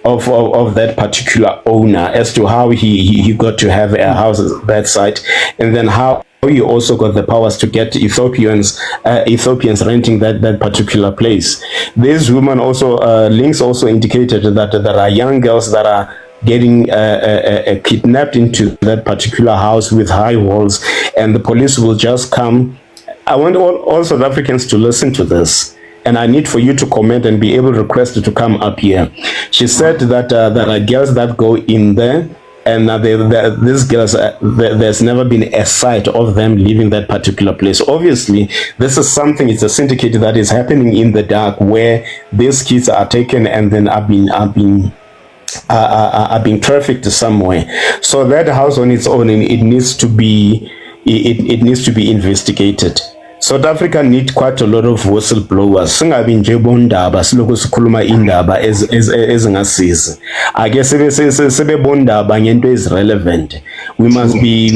of that particular owner as to how he got to have a house at that site, and then how you also got the powers to get Ethiopians renting that particular place. This woman also links also indicated that there are young girls that are getting kidnapped into that particular house with high walls, and the police will just come. I want all South Africans to listen to this, and I need for you to comment and be able to request to come up here. She said that there are girls that go in there, and these girls, there's never been a sight of them leaving that particular place. Obviously, this is something, it's a syndicate that is happening in the dark, where these kids are taken and then are being trafficked somewhere. So that house on its own, it needs to be investigated. South Africa need quite a lot of whistleblowers. Singabi nje bondaba siloko sikhuluma indaba ezingasizi. Ake sebe bondaba ngento is relevant. We must be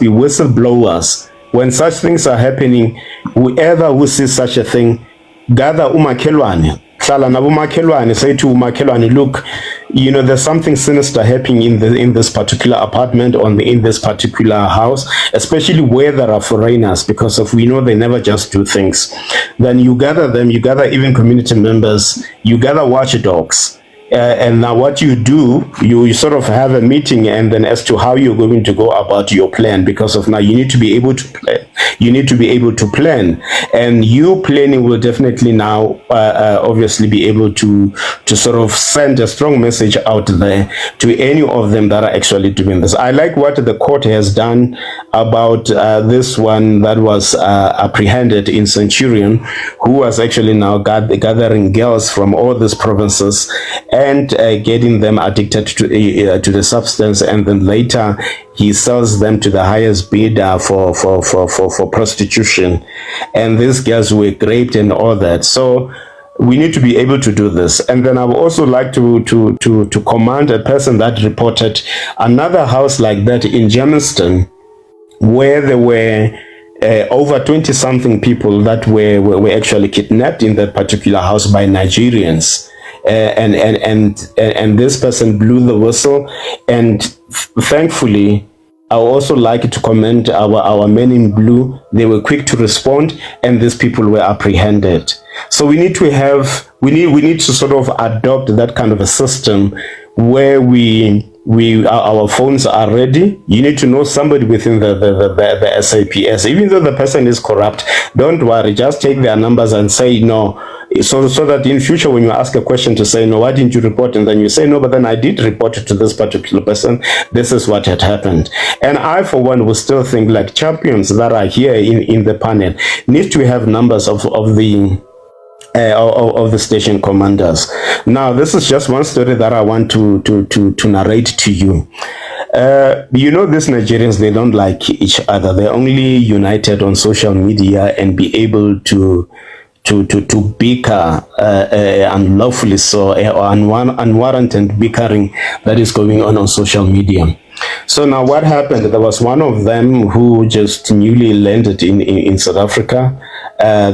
whistleblowers. When such things are happening, whoever who sees such a thing, gather umakhelwane. Hlala nabo umakhelwane, say to umakhelwane, look, you know, there's something sinister happening in this particular apartment, in this particular house, especially where there are foreigners, because we know they never just do things. Then you gather them, you gather even community members, you gather watchdogs. And now what you do, you sort of have a meeting, and then as to how you're going to go about your plan, because of now you need to be able to plan. You need to be able to plan, and you planning will definitely now obviously be able to sort of send a strong message out there to any of them that are actually doing this. I like what the court has done about this one that was apprehended in Centurion, who was actually now gathering girls from all these provinces and getting them addicted to the substance, and then later he sells them to the highest bidder for prostitution, and these girls were raped and all that. So we need to be able to do this. And then I would also like to commend a person that reported another house like that in Germiston, where there were over 20-something people that were actually kidnapped in that particular house by Nigerians. And this person blew the whistle, and thankfully I also like to commend our men in blue. They were quick to respond, and these people were apprehended. So we need to sort of adopt that kind of a system where our phones are ready. You need to know somebody within the SAPS, even though the person is corrupt. Don't worry, just take their numbers and say no. So that in future, when you ask a question, to say, no, why didn't you report? And then you say, no, but then I did report it to this particular person. This is what had happened. And I, for one, will still think like champions that are here in the panel need to have numbers of the station commanders. Now, this is just one story that I want to narrate to you. You know, these Nigerians, they don't like each other. They're only united on social media and be able to bicker unlawfully, so unwarranted bickering that is going on social media. So now what happened? There was one of them who just newly landed in South Africa.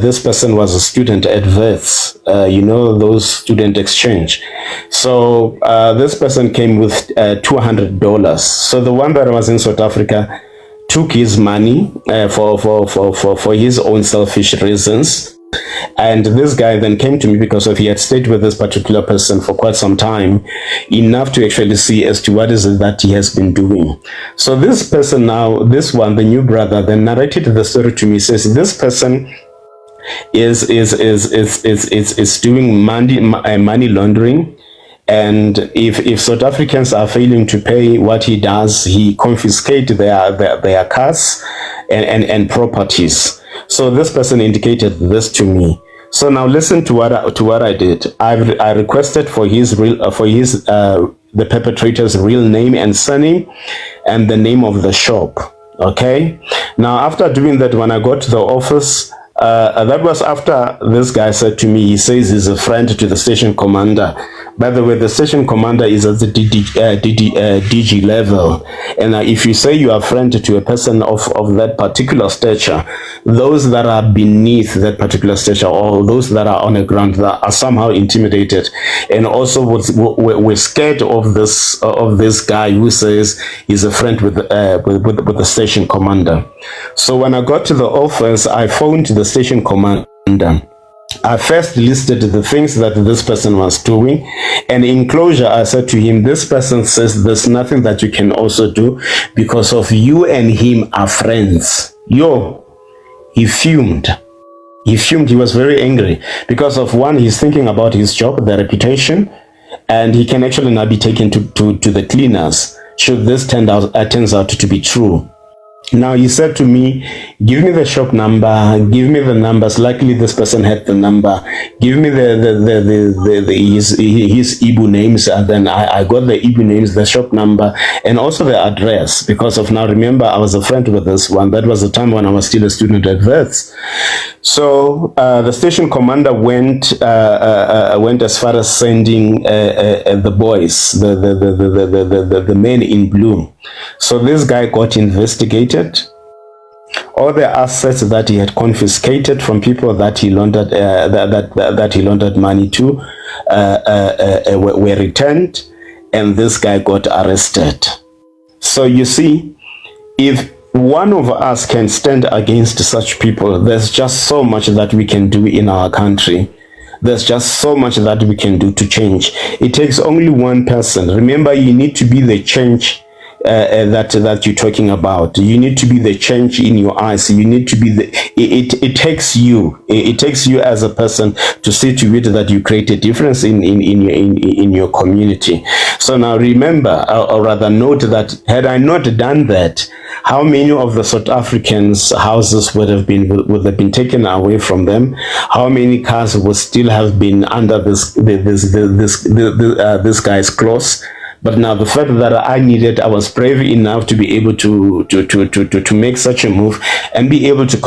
This person was a student at Wits, you know, those student exchange. So this person came with $200. So the one that was in South Africa took his money for his own selfish reasons. And this guy then came to me because he had stayed with this particular person for quite some time, enough to actually see as to what is it that he has been doing. So this person now, this one, the new brother, then narrated the story to me. Says this person is doing money laundering, and if South Africans are failing to pay what he does, he confiscates their cars and properties. So this person indicated this to me. So now listen to what I did. I requested for the perpetrator's real name and surname and the name of the shop. Okay. Now after doing that, when I got to the office, that was after this guy said to me, he says he's a friend to the station commander. By the way, the station commander is at the DG level. And if you say you are friend to a person of that particular stature, those that are beneath that particular stature, or those that are on the ground, that are somehow intimidated, and also we're scared of this guy who says he's a friend with the station commander. So when I got to the office, I phoned the station commander. I first listed the things that this person was doing, and in closure I said to him, this person says there's nothing that you can also do because of you and him are friends. He fumed. He was very angry because of one, he's thinking about his job, the reputation, and he can actually now be taken to the cleaners should this turns out to be true. Now he said to me, give me the shop number, give me the numbers. Luckily this person had the number. Give me his Igbo names, and then I got the Igbo names, the shop number, and also the address, because of now, remember, I was a friend with this one. That was the time when I was still a student at Wits. So the station commander went as far as sending the boys, the men in blue. So this guy got investigated. All the assets that he had confiscated from people that he laundered that he laundered money to were returned, and this guy got arrested. So you see, if one of us can stand against such people, there's just so much that we can do in our country. There's just so much that we can do to change. It takes only one person. Remember, you need to be the change that you're talking about. You need to be the change in your eyes. You need to be it takes you as a person to see to it that you create a difference in your community. So now remember, or rather note that had I not done that, how many of the South Africans' houses would have been taken away from them? How many cars would still have been under this guy's claws? But now the fact that I was brave enough to be able to make such a move and be able to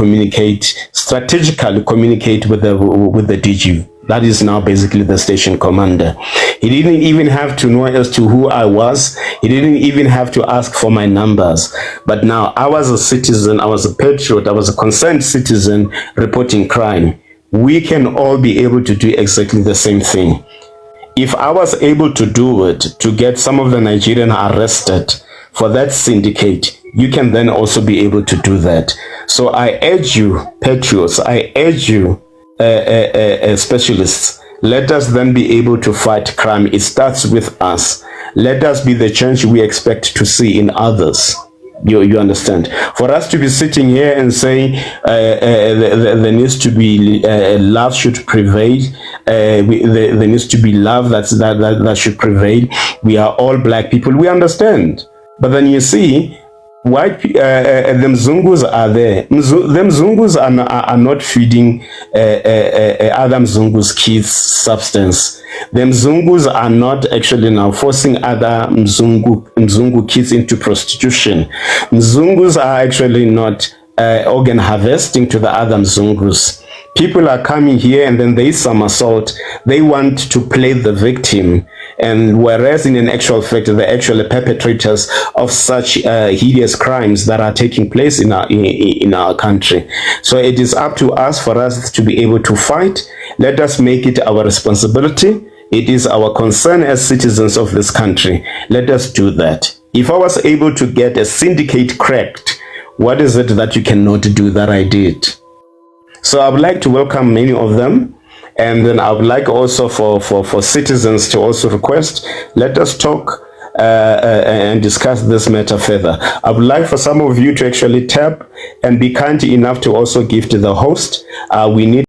strategically communicate with the DG. That is now basically the station commander. He didn't even have to know as to who I was. He didn't even have to ask for my numbers. But now I was a citizen, I was a patriot, I was a concerned citizen reporting crime. We can all be able to do exactly the same thing. If I was able to do it, to get some of the Nigerians arrested for that syndicate, you can then also be able to do that. So I urge you, patriots, I urge you, specialists, let us then be able to fight crime. It starts with us. Let us be the change we expect to see in others. You understand? For us to be sitting here and saying there needs to be love should prevail, there needs to be love that should prevail. We are all black people. We understand, but then you see, white them Zungus are there. Them Zungus are not feeding other Mzungus kids substance. Them Zungus are not actually now forcing other Mzungu kids into prostitution. Mzungus are actually not organ harvesting to the other Mzungus. People are coming here and then there is some assault. They want to play the victim. And whereas in actual fact, the actual perpetrators of such hideous crimes that are taking place in our country. So it is up to us, for us to be able to fight. Let us make it our responsibility. It is our concern as citizens of this country. Let us do that. If I was able to get a syndicate cracked, what is it that you cannot do that I did? So I would like to welcome many of them. And then I would like also for citizens to also request, let us talk and discuss this matter further. I would like for some of you to actually tap and be kind enough to also give to the host. We need